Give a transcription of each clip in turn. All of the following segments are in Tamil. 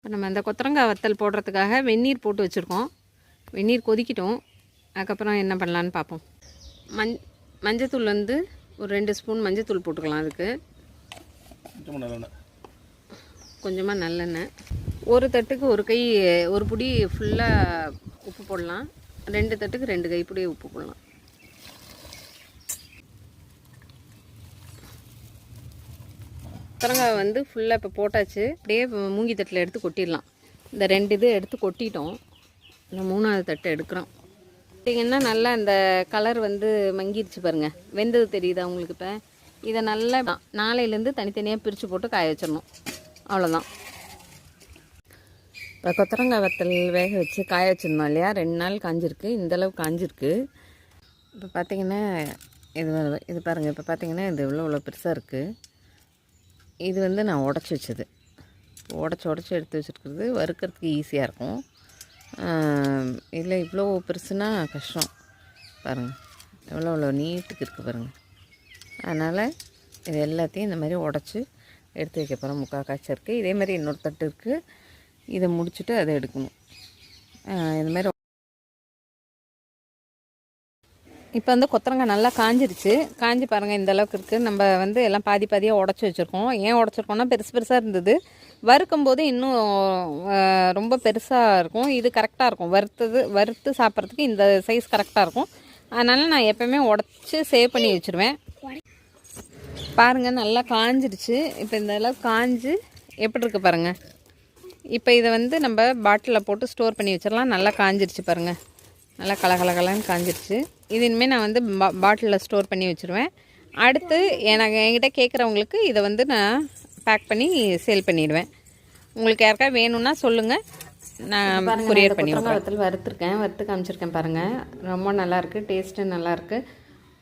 இப்போ நம்ம அந்த கொத்தரங்காய் வத்தல் போடுறதுக்காக வெந்நீர் போட்டு வச்சுருக்கோம். வெந்நீர் கொதிக்கிட்டோம். அதுக்கப்புறம் என்ன பண்ணலான்னு பார்ப்போம். மஞ்சத்தூள் வந்து ஒரு 2 ஸ்பூன் மஞ்சத்தூள் போட்டுக்கலாம். அதுக்கு கொஞ்சமாக நல்லெண்ணெய், ஒரு தட்டுக்கு ஒரு கை, ஒரு புடி ஃபுல்லாக உப்பு போடலாம். 2 தட்டுக்கு 2 கைப்பிடி உப்பு போடலாம். கொத்தரங்காய் வந்து ஃபுல்லாக இப்போ போட்டாச்சு. அப்படியே மூங்கி தட்டில் எடுத்து கொட்டிடலாம். இந்த 2 இது எடுத்து கொட்டிட்டோம். இந்த 3வது தட்டை எடுக்கிறோம். பார்த்திங்கன்னா நல்லா இந்த கலர் வந்து மங்கிருச்சு பாருங்கள். வெந்தது தெரியுதா உங்களுக்கு? இப்போ இதை நல்லா நாளையிலேருந்து தனித்தனியாக பிரித்து போட்டு காய வச்சிடணும். அவ்வளோதான். இப்போ கொத்தரங்காய் வத்தல் வேக வச்சு காய வச்சிருந்தோம் இல்லையா? 2 நாள் காஞ்சிருக்கு. இந்தளவு காஞ்சிருக்கு. இப்போ பார்த்திங்கன்னா இது பாருங்கள். இப்போ பார்த்திங்கன்னா இது இவ்வளோ பெருசாக இருக்குது. இது வந்து நான் உடச்சி வச்சது. உடச்சி எடுத்து வச்சுருக்கிறது வறுக்கிறதுக்கு ஈஸியாக இருக்கும். இதில் இவ்வளோ பெருசுனா கஷ்டம். பாருங்கள் எவ்வளோ நீட்டுக்கு இருக்குது பாருங்கள். அதனால் இது எல்லாத்தையும் இந்த மாதிரி உடச்சி எடுத்து வைக்க போகிறோம். முக்கால் காய்ச்சல் இருக்குது. இதே மாதிரி இன்னொரு தட்டு இருக்குது. இதை முடிச்சுட்டு அதை எடுக்கணும். இது மாதிரி இப்போ வந்து கொத்தரங்காய் நல்லா காஞ்சிருச்சு. காஞ்சி பாருங்கள் இந்த அளவுக்கு இருக்குது. நம்ம வந்து எல்லாம் பாதி பாதியாக உடச்சி வச்சுருக்கோம். ஏன் உடச்சிருக்கோம்னா பெருசாக இருந்தது. வறுக்கும் போது இன்னும் ரொம்ப பெருசாக இருக்கும். இது கரெக்டாக இருக்கும். வறுத்து சாப்பிட்றதுக்கு இந்த சைஸ் கரெக்டாக இருக்கும். அதனால் நான் எப்போவுமே உடச்சி சேவ் பண்ணி வச்சுருவேன். பாருங்கள் நல்லா காஞ்சிருச்சு. இப்போ இந்த அளவுக்கு காஞ்சி எப்படி இருக்குது பாருங்கள். இப்போ இதை வந்து நம்ம பாட்டிலில் போட்டு ஸ்டோர் பண்ணி வச்சிடலாம். நல்லா காஞ்சிருச்சு பாருங்கள். நல்லா கலகலன்னு காஞ்சிருச்சு. இது இனிமேல் நான் வந்து பாட்டிலில் ஸ்டோர் பண்ணி வச்சுருவேன். அடுத்து என்கிட்ட கேட்குறவங்களுக்கு இதை வந்து நான் பேக் பண்ணி சேல் பண்ணிவிடுவேன். உங்களுக்கு யாருக்கா வேணும்னா சொல்லுங்கள், நான் கொரியர் பண்ணி வத்தல் வறுத்து காமிச்சிருக்கேன் பாருங்கள். ரொம்ப நல்லாயிருக்கு. டேஸ்ட்டு நல்லாயிருக்கு.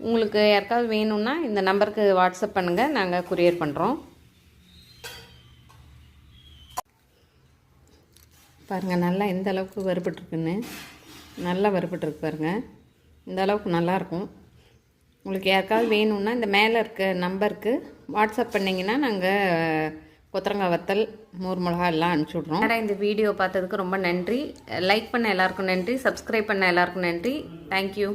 உங்களுக்கு யாருக்காவது வேணும்னா இந்த நம்பருக்கு வாட்ஸ்அப் பண்ணுங்கள், நாங்கள் கொரியர் பண்ணுறோம். பாருங்கள் நல்லா எந்த அளவுக்கு வறுபட்டுருக்குன்னு. நல்லா வறுபட்டுருக்கு பாருங்கள். இந்த அளவுக்கு நல்லாயிருக்கும். உங்களுக்கு யாருக்காவது வேணும்னா இந்த மேலே இருக்க நம்பருக்கு வாட்ஸ்அப் பண்ணிங்கன்னா நாங்கள் கொத்தரங்காய் வத்தல், மோர் மிளகா எல்லாம் அனுப்பிச்சி விட்றோம். இந்த வீடியோ பார்த்ததுக்கு ரொம்ப நன்றி. லைக் பண்ண எல்லாருக்கும் நன்றி. சப்ஸ்கிரைப் பண்ண எல்லாருக்கும் நன்றி. தேங்க்யூ.